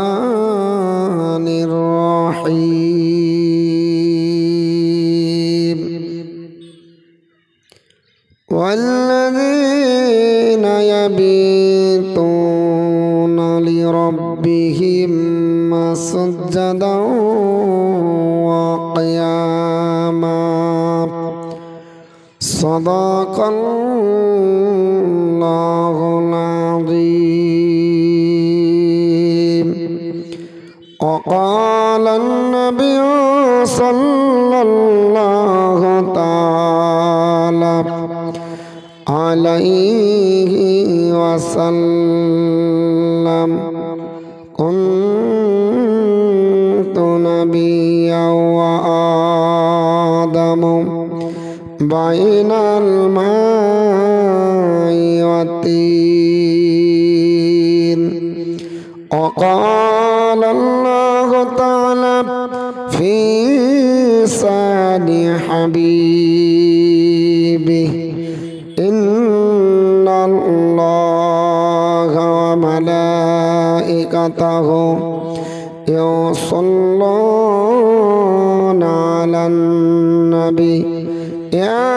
الرحمن الرحيم والذين يبيتون لربهم سجدا وقياما صدق الله العظيم. وقال النبي صلى الله تعالى عليه وسلم كنت نبيا وآدم بين الماء والطين. وقال الله تعالى في شأن حبيبه إن الله وملائكته يصلون على النبي يا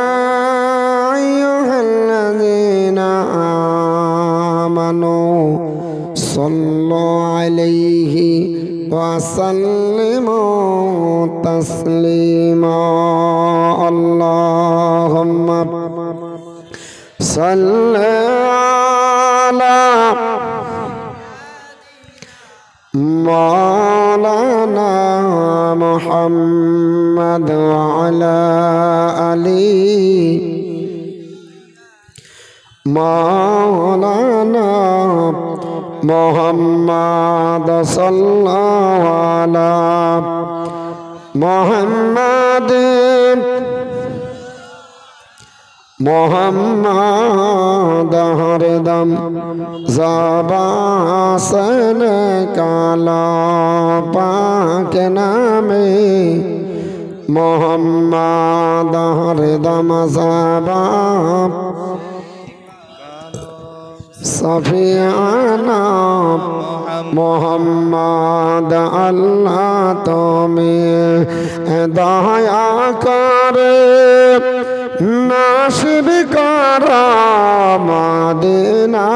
أيها الذين آمنوا صلوا عليه وسلموا تسليما. اللهم صل على مولانا محمد وعلى آله مولانا محمد صلى على محمد محمد हरदम ज़बान से निकाला पाक नामे मोहम्मद हरदम ज़बान सफियाना मोहम्मद अल्लाह तुम्हें दया करे नासिब करा मदीना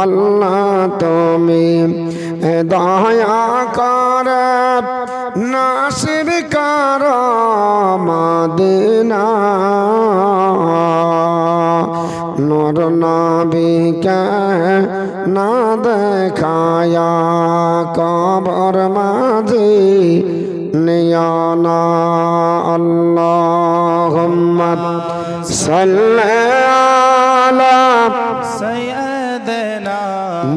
अल्लाह तुम्हें दया करे नासिब करा मदीना नूर नबी के ना देखाया कब्र माजी नियाना अल्लाहुम्मा सल्ली अला सय्यदना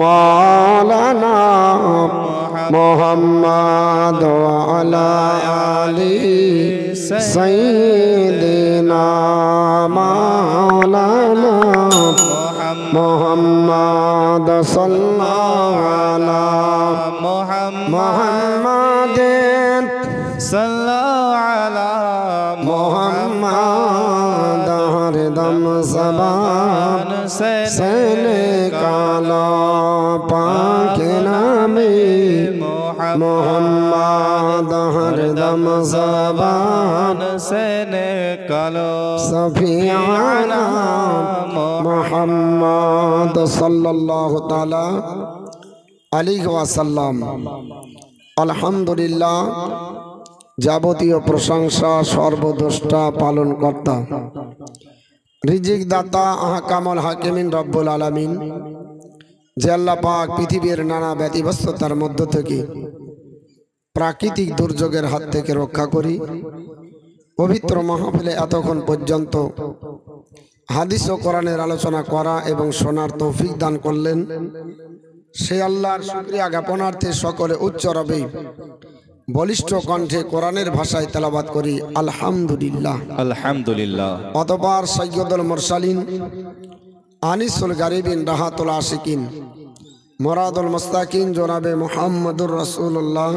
मौलाना मुहम्मद व अला आलि सय्यदना मौलाना मुहम्मद सल्लल्लाहु अला मुहम्मद सल्लल्लाहु अला मुहम्मद हरदम ज़बान से निकाला पाक नामे मुहम्मद हरदम ज़बान से निकालो सफियाना मुहम्मद सल्लल्लाहु ताला अलैहि वसल्लम। अल्हम्दुलिल्लाह যাবতীয় প্রশংসা সর্বদ্রষ্টা পালন কর্তা রিজিক দাতা আহকামুল হাকিমিন রব্বুল আলামিন যে আল্লাহ পাক পৃথিবীর নানা ব্যতিব্যস্ততার মধ্য থেকে প্রাকৃতিক দুর্যোগের হাত থেকে রক্ষা করি পবিত্র মাহফিলে এতক্ষণ পর্যন্ত হাদিস ও কোরআনের আলোচনা করা এবং শোনার তৌফিক দান করলেন সেই আল্লাহর শুকরিয়া জ্ঞাপনার্থে সকলে উচ্চ রবে বলিষ্ঠ কণ্ঠে কোরআনের ভাষায় তেলাওয়াত করি আলহামদুলিল্লাহ আলহামদুলিল্লাহ। অতঃপর সৈয়দুল মুরসালিন আনিসুল গারিবিন রাহাতুল আশিকিন মুরাদুল মুস্তাকিন জনাবে মুহাম্মদুর রাসূলুল্লাহ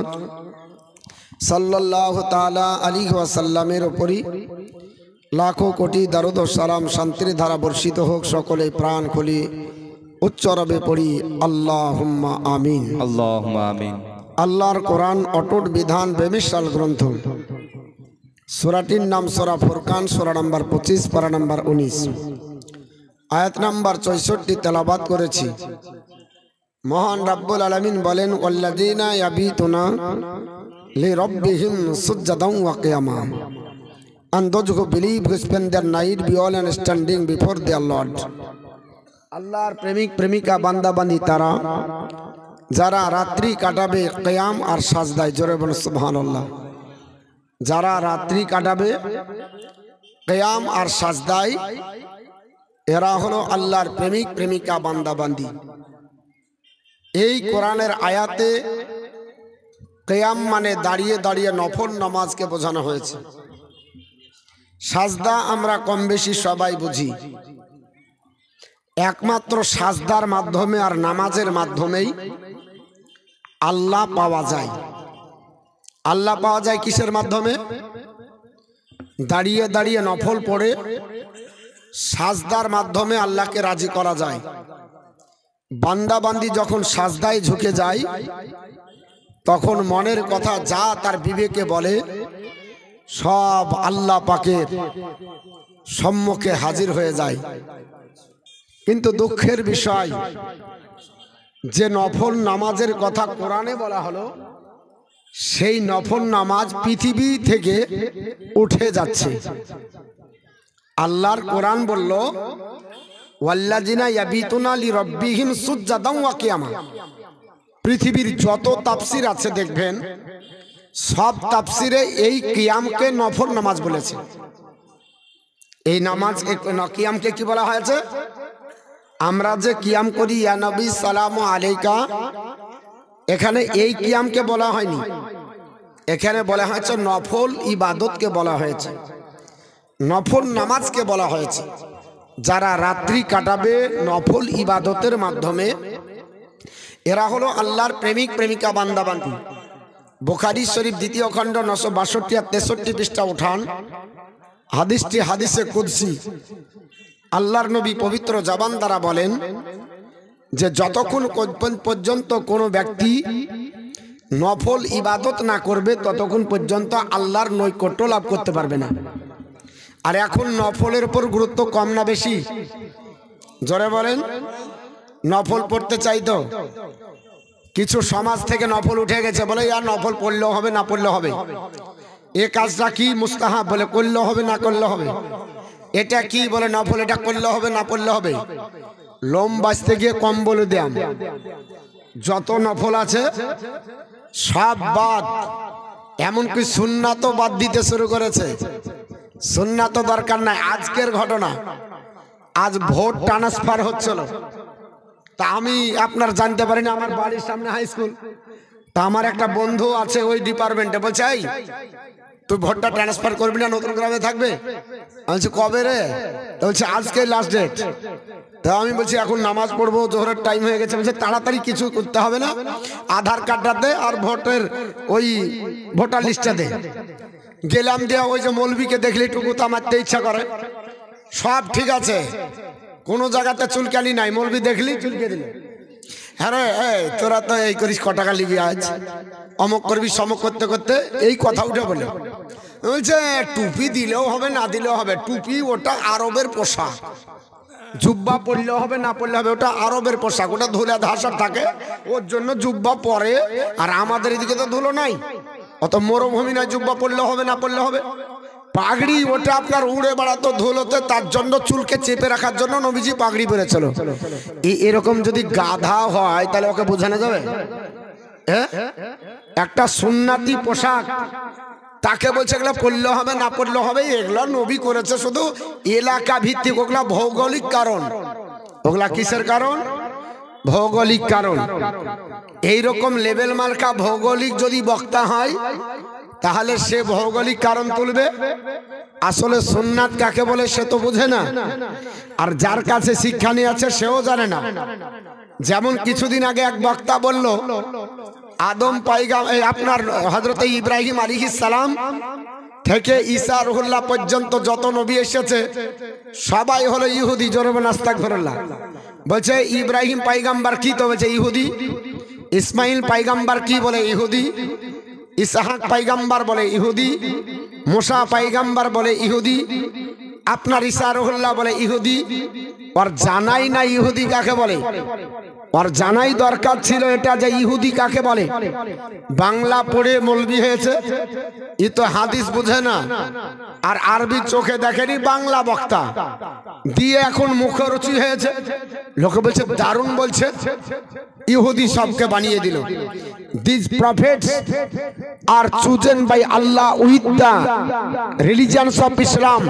সাল্লাল্লাহু তাআলা আলাইহি ওয়াসাল্লামের উপরই লাখো কোটি দারুদ ও সালাম শান্তির ধারা বর্ষিত হোক, সকলে প্রাণ খুলি উচ্চ রবে পড়ি আল্লাহুম্মা আমিন। আল্লাহুম্মা আমিন। আল্লাহর কোরআন অটুট বিধান বেমিসাল গ্রন্থ। সূরাটির নাম সূরা ফুরকান, সূরা নাম্বার 25, পারা নাম্বার 19, আয়াত নাম্বার 64 তেলাওয়াত করেছি। মহান রব্বুল আলামিন বলেন, ওয়াল্লাযীনা ইয়াবিতুনা লিরাব্বিহিম সুজদান ওয়া কিয়ামা। And those who believe who spend their night beyond and standing before their Lord. আল্লাহর প্রেমিক প্রেমিকা বান্দা বান্দি তারা যারা রাত্রি কাটাবে কিয়াম আর সাজদায়। জোরে বলুন সুবহানাল্লাহ। যারা রাত্রি কাটাবে কিয়াম আর সাজদায়, এরা হলো আল্লাহর প্রেমিক প্রেমিকা বান্দা বান্দি। এই কোরআনের আয়াতে কিয়াম মানে দাঁড়িয়ে দাঁড়িয়ে নফল নামাজকে বোঝানো হয়েছে। সাজদা আমরা কম বেশি সবাই বুঝি। একমাত্র সাজদার মাধ্যমে আর নামাজের মাধ্যমেই আল্লাহ পাওয়া যায়। আল্লাহ পাওয়া যায় কিসের মাধ্যমে? দাঁড়িয়ে দাঁড়িয়ে নফল পড়ে সাজদার মাধ্যমে আল্লাহকে রাজি করা যায়। বান্দা বান্দি যখন সাজদায় ঝুঁকে যায়, তখন মনের কথা যা তার বিবেকে বলে সব আল্লাহ পাকের সম্মুখে হাজির হয়ে যায়। কিন্তু দুঃখের বিষয় যে নফল নামাজের কথা কোরআনে বলা হলো, সেই নফল নামাজ পৃথিবী থেকে উঠে যাচ্ছে। আল্লাহর কোরআন বলল, ওয়াল্লাযীনা ইয়াবিতুনা লিরাব্বিহিম সুজদান ওয়া কিয়ামা। পৃথিবীর যত তাফসীর আছে দেখবেন, সব তাফসিরে এই কিয়ামকে নফল নামাজ বলেছে। এই নামাজ কিয়ামকে কি বলা হয়েছে? আমরা যে কিয়াম করি, ইয়া নবী সালামু আলাইকা, এখানে এই কিয়ামকে বলা হয়নি। এখানে বলা হয়েছে নফল ইবাদতকে বলা হয়েছে, নফল নামাজকে বলা হয়েছে। যারা রাত্রি কাটাবে নফল ইবাদতের মাধ্যমে, এরা হলো আল্লাহর প্রেমিক প্রেমিকা বান্দা বান্দি। বুখারী শরীফ 2য় খণ্ড 962 আর 63 পৃষ্ঠা উঠান। হাদিসটি হাদিসে কুদসি। আল্লাহর নবী পবিত্র জবান দ্বারা বলেন যে যতক্ষণ পর্যন্ত কোনো ব্যক্তি নফল ইবাদত না করবে, ততক্ষণ পর্যন্ত আল্লাহর নৈকট্য লাভ করতে পারবে না। আর এখন নফলের উপর গুরুত্ব কম না বেশি? জোরে বলেন। নফল পড়তে চাইতো, কিছু সমাজ থেকে নফল উঠে গেছে, বলে আর নফল পড়লেও হবে না পড়লেও হবে। এ কাজটা কি? মুস্তাহাব, বলে করলেও হবে না করলে হবে। এটা কি? বলে নফল, এটা করলে হবে না পড়লে হবে। লোম বাঁচতে গিয়ে কম বলে দেন। যত নফল আছে সব বাদ, এমনকি সুন্নাতও বাদ দিতে শুরু করেছে। সুন্নাত দরকার নাই। আজকের ঘটনা, আজ ভোট ট্রান্সফার হচ্ছিল, তা আমি আপনার জানতে পারিনি, আমার বাড়ির সামনে হাই স্কুল। তা আমার একটা বন্ধু আছে ওই ডিপার্টমেন্টে, বলছে এই তুই ভোটটা ট্রান্সফার করবি না, নতুন গ্রামে থাকবে? আমি বলছি কবে রে? বলছে আজকে লাস্ট ডেট। তা আমি বলছি এখন নামাজ পড়বো, জোহরের টাইম হয়ে গেছে। বলছে তাড়াতাড়ি কিছু করতে হবে না, আধার কার্ডটা দে আর ভোটের ওই ভোটার লিস্টটা দে। গেলাম, দেওয়া ওই যে মৌলবীকে দেখলে টুকু তো মারতে ইচ্ছা করে। সব ঠিক আছে, কোনো জায়গাতে চুলকানি নাই, মৌলবী দেখলি চুলকে দিল। হ্যাঁ রে, তোরা তো এই করিস, ক টাকা লিবি আজ, অমক করবি সমক করতে করতে এই কথা উঠে বলে। বলছে টুপি দিলেও হবে না দিলেও হবে, টুপি ওটা আরবের পোশাক। জুব্বা পরলেও হবে না পরলে হবে, ওটা আরবের পোশাক, ওটা ধুলে ধাসা থাকে, ওর জন্য জুব্বা পরে। আর আমাদের এদিকে তো ধুলো নাই, অত মরুভূমি নয়, জুব্বা পরলে হবে না পরলে হবে। পাগড়ি ওটা আপনার উড়ে বেড়াতো ধুলোতে, তার জন্য চুলকে চেপে রাখার জন্য নবীজি পাগড়ি পরেছিল। এরকম যদি গাধা হয় তাহলে ওকে বোঝানো যাবে? একটা সুন্নাতি পোশাক, তাকে বলছে এগুলো পড়লে হবে না পড়লে হবে। এগুলো নবী করেছে শুধু এলাকা ভিত্তিক, ওগুলা ভৌগোলিক কারণ। ওগুলা কিসের কারণ? ভৌগোলিক কারণ। এইরকম লেভেল মার্কা ভৌগোলিক যদি বক্তা হয়, তাহলে সে ভৌগোলিক কারণ তুলবে। আসলে সুন্নাত কাকে বলে সে তো বুঝে না, আর যার কাছে শিক্ষা নিয়ে আছে সেও জানে না। যেমন কিছুদিন আগে এক বক্তা বলল, আদম পাইগাম আপনার হযরত ইব্রাহিম আলাইহিস সালাম থেকে ঈসা রুহুল্লাহ পর্যন্ত যত নবী এসেছে সবাই হলো ইহুদি। জোরে বলেন আস্তাগফিরুল্লাহ। বলছে ইব্রাহিম পয়গম্বর কি, তো বলছে ইহুদি। ইসমাইল পয়গম্বর কি, বলে ইহুদি। ইসহাক পয়গম্বর বলে ইহুদি। মুসা পয়গম্বর বলে ইহুদি। আপনার ঈসা রুহুল্লাহ বলে ইহুদি। আর জানাই না ইহুদি কাকে বলে। আর জানাই দরকার ছিল এটা যে ইহুদি কাকে বলে। বাংলা পড়ে মৌলবি হয়েছে, ই তো হাদিস বুঝে না আর আরবি চোখে দেখেনি, বাংলা বক্তা দিয়ে এখন মুখরুচি হয়েছে। লোকে বলছে দারুণ বলছে, ইহুদি সবকে বানিয়ে দিল। These prophets are chosen by Allah with the religions of Islam.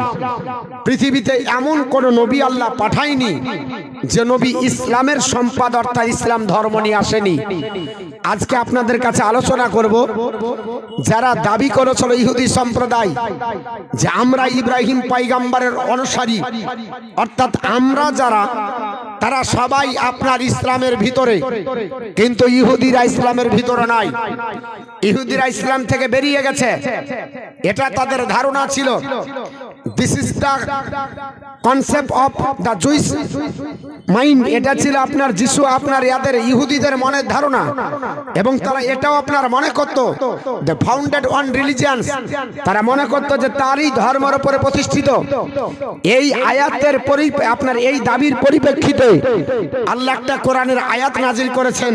পৃথিবীতে এমন কোন নবী আল্লাহ পাঠায়নি যে নবী ইসলামের সম্পাদ অর্থাৎ ইসলাম ধর্ম নিয়ে আসেনি। আজকে আপনাদের কাছে আলোচনা করব যারা দাবি করেছিল ইহুদি সম্প্রদায় যে আমরা ইব্রাহিম পয়গম্বরের অনুসারী, অর্থাৎ আমরা যারা তারা সবাই আপনার ইসলামের ভিতরে, কিন্তু ইহুদিরা ইসলামের ভিতরে নাই। ইহুদিরা ইসলাম থেকে বেরিয়ে গেছে, এটা তাদের ধারণা ছিল। This is the concept of the Jewish mind. এটা ছিল আপনার যিশু আপনার ইয়াদের ইহুদিদের মনের ধারণা, এবং তারা এটাও আপনার মনে করত দ্য ফাউন্ডেড অন রিলিজিয়ান্স। তারা মনে করত যে তারই ধর্মের উপরে প্রতিষ্ঠিত। এই আয়াতের আপনার এই দাবির পরিপ্রেক্ষিতে আল্লাহ একটা কোরআনের আয়াত নাজিল করেছেন।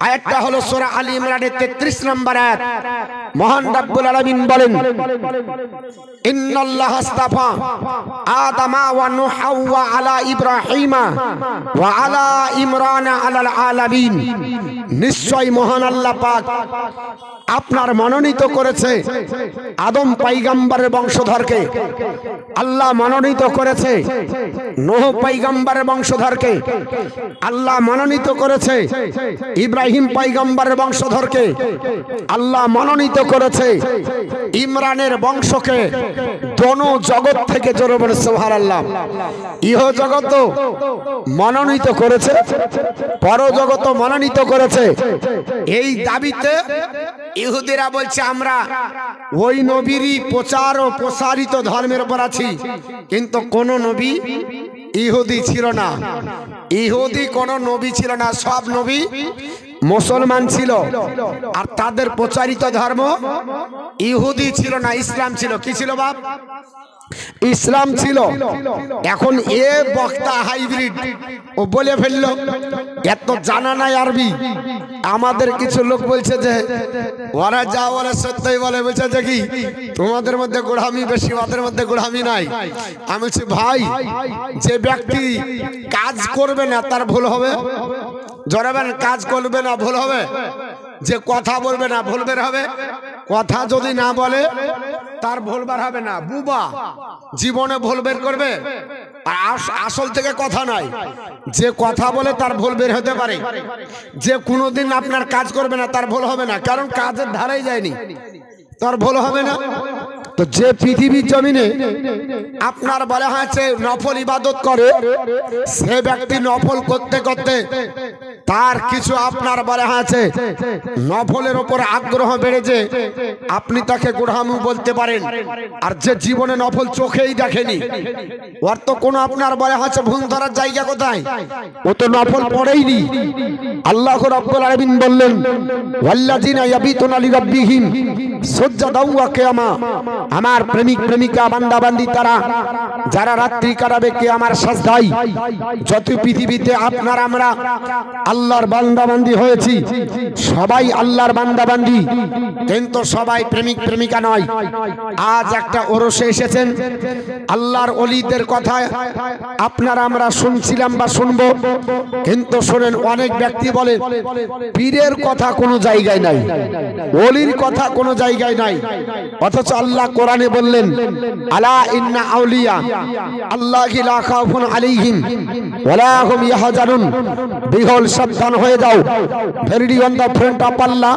আয়াতটা হলো সূরা আলী ইমরানের 33 নম্বর আয়াত। মহান রব্বুল আলামিন বলেন, ইন্নাল্লাহা আস্তাফা আদামা ওয়া নূহা ওয়া আলা ইব্রাহিমা ওয়া আলা ইমরান আলাল আলামিন। নিশ্চয় মহান আল্লাহ পাক আপনার মনোনীত করেছে আদম পয়গম্বরের বংশধরকে। আল্লাহ মনোনীত করেছে নূহ পয়গম্বরের বংশধরকে। আল্লাহ মনোনীত করেছে ইব্রাহিম পয়গম্বরের বংশধরকে। আল্লাহ মনোনীত করেছে ইমরানের বংশকে। দোনো জগৎ থেকে জোরে বলে সুবহানাল্লাহ। ইহ জগৎ মনোনীত করেছে, পরজগৎ মনোনীত করেছে। এই দাবিতে ইহুদিরা বলছে আমরা ওই নবীরই প্রচার ও প্রসারিত ধর্মের উপর আছি, কিন্তু কোন নবী ইহুদি ছিল না। ইহুদি কোন নবী ছিল না, সব নবী মুসলমান ছিল। আর তাদের প্রচারিত ধর্ম ইহুদি ছিল না, ইসলাম ছিল। কি ছিল বাপ? ইসলাম ছিল। এখন এ বক্তা হাইব্রিড ও বলে ফেললো এত জানা নাই আরবি। আমাদের কিছু লোক বলছে যে ওরা যা বলে সত্যই বলে, বলছে যে কি তোমাদের মধ্যে গোড়ামি বেশি, ওদের মধ্যে গোড়ামি নাই। আমি বলছি ভাই, যে ব্যক্তি কাজ করবে না তার ভুল হবে। জরাবেন কাজ করবে না ভুল হবে, যে কথা বলবে না ভুল বের হবে। কথা যদি না বলে তার ভুল বার হবে না। বুবা জীবনে ভুল বের করবে, আর আসল থেকে কথা নাই। যে কথা বলে তার ভুল বের হতে পারে। যে কোনোদিন আপনার কাজ করবে না তার ভুল হবে না, কারণ কাজের ধারেই যায়নি, তার ভুল হবে না। তো যে পৃথিবীর জমিনে আপনার বলা হয়েছে নফল ইবাদত করে, সে ব্যক্তি নফল করতে করতে তার কিছু আপনার বলা হয়েছে নফলের উপর আগ্রহ বেড়েছে, আপনি তাকে গোড়ামু বলতে পারেন। আর যে জীবনে নফল চোখেই দেখেনি, ওর তো কোনো আপনার বলা হয়েছে ভুল ধরার জায়গা কোথায়? ও তো নফল পড়েইনি। আল্লাহ রাব্বুল আলামিন বললেন, ওয়াল্লাযিনা ইয়াবিতুনা লিরাব্বিহিম সুজদাও ওয়া কিয়ামা। আমার প্রেমিক প্রেমিকা বান্দা বান্দি তারা যারা রাত্রি কাটাবে কিয়ামার সাজদায়। যত পৃথিবীতে আপনার আমরা আল্লাহর বান্দা বান্দি হয়েছি, সবাই আল্লাহর বান্দা বান্দি, কিন্তু সবাই প্রেমিক প্রেমিকা নয়। আজ একটা ওরসে এসেছেন, আল্লাহর ওলিদের কথা আপনারা আমরা শুনছিলাম বা শুনবো, কিন্তু শোনেন অনেক ব্যক্তি বলে পীরের কথা কোনো জায়গায় নাই, ওলির কথা কোনো জায়গায় নাই। অথচ আল্লাহ কোরআনে বললেন, আলা ইন্না আউলিয়া আল্লাহি লা খাউফুন আলাইহিম ওয়ালা হুম ইয়াহজানুন। বিহল সাবধান হয়ে যাও, very on the front of Allah.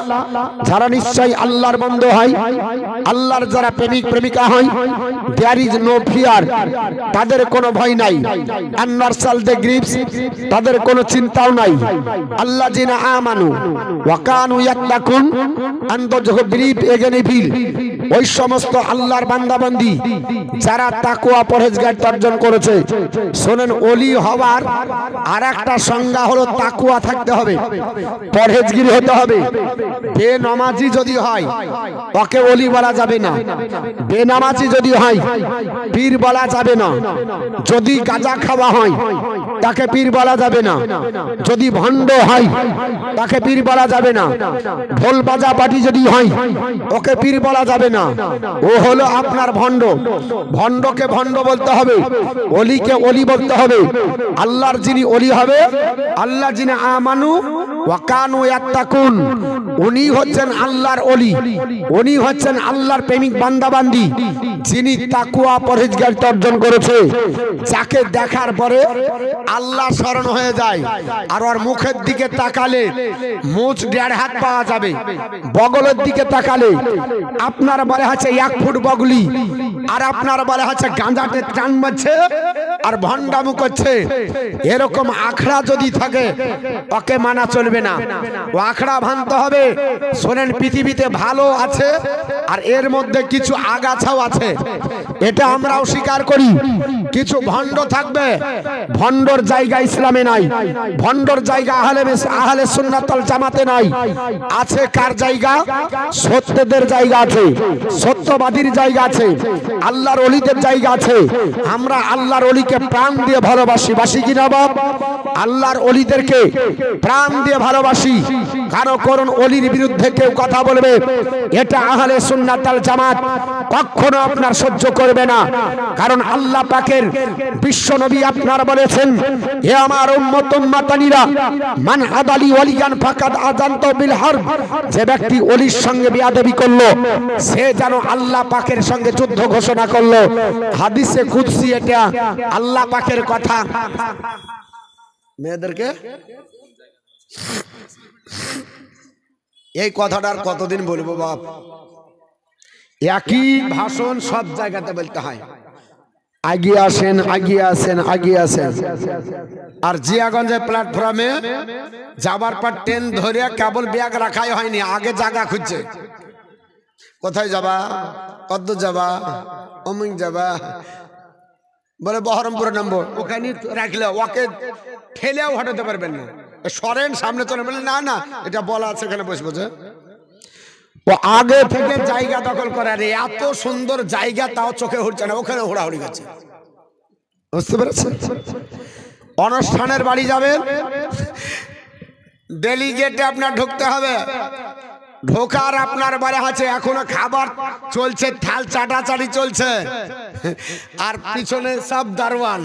যারা নিশ্চয় আল্লাহর বন্ধু হয়, আল্লাহর যারা প্রেমিক প্রেমিকা হয়, দেয়ার ইজ নো ফিয়ার, তাদের কোনো ভয় নাই। আননারসাল দে গ্রিপস, তাদের কোনো চিন্তাও নাই। আল্লাযিনা আমানু ওয়া কানু ইয়াত্তাকুন, আন দো বিলিভ এগেন ইভিল, ওই সমস্ত আল্লাহর বান্দাবান্দি যারা তাকওয়া পরহেজগার অর্জন করেছে। শোনেন, ওলি হওয়ার আর একটা সংজ্ঞা হলো তাকওয়া থাকতে হবে, পরহেজগিরি হতে হবে। বেনামাজি যদি হয় ওকে ওলি বলা যাবে না, বেনামাজি যদি হয় পীর বলা যাবে না, যদি গাঁজা খাওয়া হয় তাকে পীর বলা যাবে না, যদি ভণ্ড হয় তাকে পীর বলা যাবে না, ঢোল বাজা পাটি যদি হয় ওকে পীর বলা যাবে না। ও হলো আপনার ভণ্ড। ভণ্ডকে ভণ্ড বলতে হবে, ওলিকে ওলি বলতে হবে। আল্লাহর যিনি ওলি হবে, আল্লাহ যিনি আমানু ওয়া কানু ইয়াত্তাকুন, উনি হচ্ছেন আল্লাহর ওলি, উনি হচ্ছেন আল্লাহর প্রেমিক বান্দাবান্দি, যিনি তাকওয়া পরহেজগারিতা অর্জন করেছে। যাকে দেখার পরে আল্লাহ স্মরণ হয়ে যায়, আর ওর মুখের দিকে তাকালে মুছ 1.5 হাত পাওয়া যাবে, বগলের দিকে তাকালে আপনার বলে আছে 1 ফুট বগলি, আর আপনার বলে আছে গাঁজাতে টান মারছে আর ভণ্ডামু করছে। এরকম আখড়া যদি থাকে ওকে মানা চলবে না, ও আখড়া ভাঙতে হবে। শোনেন, পৃথিবীতে ভালো আছে আর এর মধ্যে কিছু আগাছাও আছে, এটা আমরাও স্বীকার করি। কিছু ভণ্ড থাকবে, ভণ্ডর জায়গা ইসলামে নাই, ভণ্ডর জায়গা আহলে সুন্নাত ওয়াল জামাতে নাই। আছে কার জায়গা? সত্যদের জায়গা আছে, সত্যবাদীর জায়গা আছে, আল্লাহর ওলিদের জায়গা আছে। আমরা আল্লাহর ওলিকে প্রাণ দিয়ে ভালোবাসি, বাসি কিনা বাপ? আল্লাহর ওলিদেরকে প্রাণ দিয়ে ভালোবাসি। কারণ ওলির বিরুদ্ধে কেউ কথা বলবে, এটা আহলে সুন্নাত ওয়াল জামাত কখনো আপনার সহ্য করবে না। কারণ আল্লাহ পাকের বিশ্ব নবী আপনার বলেছেন, হে আমার উম্মত উম্মাতানিরা, মান আদালি ওয়ালিয়ান ফাকাদ আযানতু বিল হারব, যে ব্যক্তি ওলির সঙ্গে বিয়াদবি করলো সে যেন আল্লাহ পাকের সঙ্গে যুদ্ধ ঘোষণা করলো। হাদিসে কুদসি, এটা আল্লাহ পাকের কথা। মেয়েদেরকে এই কথাটার কতদিন বলবো বাপ? একই ভাষণ সব জায়গাতে বলতে হয়, আগিয়ে আসেন, আগিয়ে আসেন, আগিয়ে আসেন। আর জিয়াগঞ্জের প্ল্যাটফর্মে যাবার পর ট্রেন ধরে কেবল ব্যাগ রাখাই হয়নি, আগে জায়গা খুঁজছে। কোথায় যাবা, কদ্দূর যাবা, অমুক যাবা, বলে বহরমপুরে নামবো, ওখানে রাখলে ওকে ঠেলেও হটাতে পারবেন না, সরেন সামনে চলে, বলে না না এটা বলা আছে এখানে বসবো। যে ও আগে থেকে জায়গা দখল করে, আরে এত সুন্দর জায়গা তাও চোখে উঠছে না, ওখানে হুড়াহুড়ি গেছে। বুঝতে পেরেছেন? অনুষ্ঠানের বাড়ি যাবেন, ডেলিগেটে আপনার ঢুকতে হবে, ঢোকার আপনার বারে আছে এখনো খাবার চলছে, থাল চাটাচাটি চলছে, আর পিছনে সব দারোয়ান।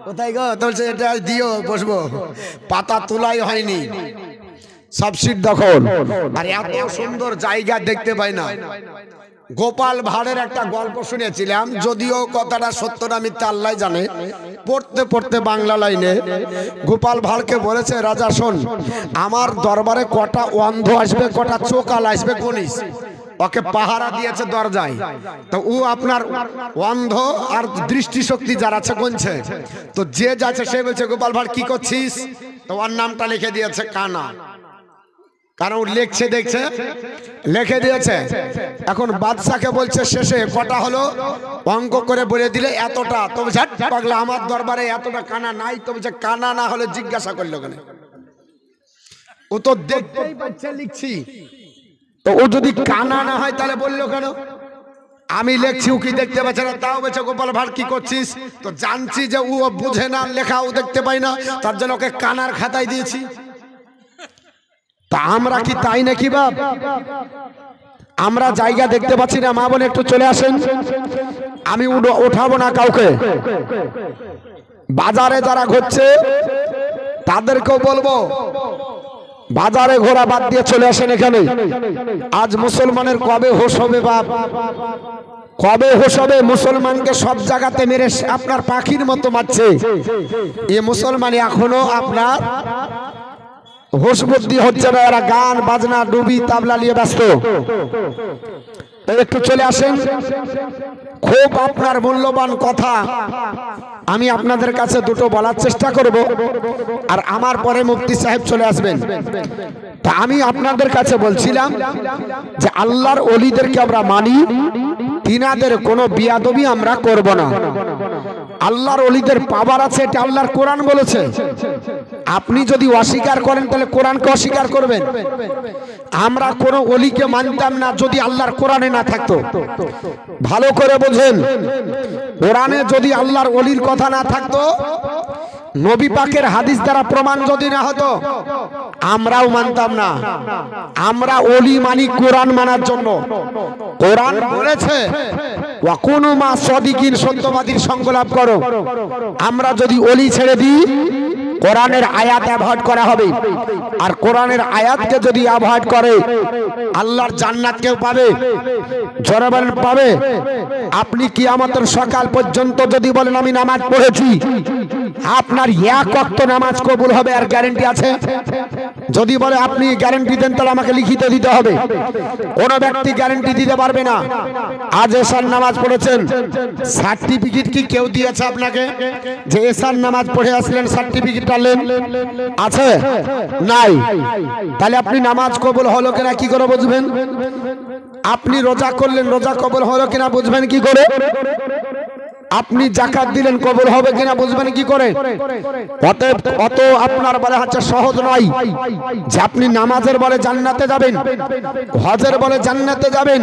কোথায় গো? বলছে এটা দিও, বসবো। পাতা তোলাই হয়নি, সব সিট দখল। আর এত সুন্দর জায়গা দেখতে পাই না। গোপাল ভাঁড়ের একটা গল্প শুনেছিলাম, যদিও কথাটা সত্য না মিথ্যা আল্লাহ জানে। পড়তে পড়তে বাংলা লাইনে গোপাল ভাঁড়কে বলেছে, রাজা শোন, আমার দরবারে কটা অন্ধ আসবে, কটা চোকাল আসবে, গনিস। ওকে পাহারা দিয়েছে দরজায়, তো ও আপনার অন্ধ আর দৃষ্টিশক্তি যার আছে গুনছে। তো যে যাচ্ছে সে বলছে, গোপাল ভাঁড় কি করছিস? তো ওর নামটা লিখে দিয়েছে কানা, কারণ লিখছে দেখছে লিখে দিয়েছে। এখন বাদশাকে বলছে শেষে কটা হলো, অঙ্ক করে বলে দিলে এতটা। তো ঝাট পাগলা, আমার দরবারে এতটা কানা নাই। তো বলছে কানা না হলে জিজ্ঞাসা করলো কেন? ও তো দেখতেই পাচ্ছে লিখছি, তো ও যদি কানা না হয় তাহলে বললো কেন? আমি লিখছি, ও কি দেখতে পাচ্ছে না? তাও বলছে, গোপাল ভাঁড় কি করছিস? তো জানছি যে ও বুঝে না লেখা, ও দেখতে পাই না, তার জন্য ওকে কানার খাতায় দিয়েছি। তা আমরা কি তাই নাকি বাপ? আমরা জায়গা দেখতে পাচ্ছি না? মা বোন একটু চলে আসেন, আমি উঠাবো না কাউকে। বাজারে যারা ঘুরছে তাদেরকেও বলবো, বাজারে ঘোরা বাদ দিয়ে চলে আসেন এখানে। আজ মুসলমানের কবে হোশ হবে বাপ? কবে হোশ হবে? মুসলমানকে সব জায়গাতে মেরে আপনার পাখির মতো মারছে। এ মুসলমান এখনো আপনার হোশ বুদ্ধি হচ্ছে না, এরা গান বাজনা ডুবি তাবলা নিয়ে ব্যস্ত। তো একটু চলে আসেন, খুব আপনার মূল্যবান কথা আমি আপনাদের কাছে দুটো বলার চেষ্টা করব, আর আমার পরে মুফতি সাহেব চলে আসবেন। তা আমি আপনাদের কাছে বলছিলাম যে আল্লাহর ওলিদেরকে আমরা মানি, তিনাদের কোনো বিয়াদবি আমরা করব না। আল্লাহর ওলিদের পাওয়ার আছে, এটা আল্লাহর কোরআন বলেছে। আপনি যদি অস্বীকার করেন তাহলে কোরআনকে অস্বীকার করবেন। আমরা কোনো ওলিকে মানতাম না যদি আল্লাহর কোরআনে না থাকতো। ভালো করে বোঝেন, কোরআনে যদি আল্লাহর ওলির কথা না থাকতো, নবী পাকের হাদিস দ্বারা প্রমাণ যদি না হতো, আমরাও মানতাম না। আমরা ওলি মানি কোরআন মানার জন্য। কোরআন বলেছে ওয়াকুনু মা সাদিকিন, সত্যবাদীর সঙ্গ লাভ করো। আমরা যদি ওলি ছেড়ে দিই, কোরআনের আয়াত অ্যাভয়েড করা হবে। আর কোরআনের আয়াতকে যদি অ্যাভয়েড করে, আল্লাহর জান্নাত কেউ পাবে? জোরে বলেন পাবে? আপনি কিয়ামতের সকাল পর্যন্ত যদি বলেন আমি নামাজ পড়েছি, আপনার এক ওয়াক্ত নামাজ কবুল হবে আর গ্যারান্টি আছে? যদি বলে আপনি গ্যারান্টি দেন তাহলে আমাকে লিখিত দিতে হবে। কোন ব্যক্তি গ্যারান্টি দিতে পারবে না। আজ এশার নামাজ পড়েছেন, সার্টিফিকেট কি কেউ দিয়েছে আপনাকে যে এশার নামাজ পড়ে আসলেন সার্টিফিকেট আনলেন? আছে? নাই। তাহলে আপনি নামাজ কবুল হলো কিনা কি করে বুঝবেন? আপনি রোজা করলেন, রোজা কবুল হলো কিনা বুঝবেন কি করে? আপনি যাকাত দিলেন, কবুল হবে কিনা বুঝবেন কি করে? অত আপনার বলে হচ্ছে সহজ নয় যে আপনি নামাজের বলে জান্নাতে যাবেন, হজের বলে জান্নাতে যাবেন,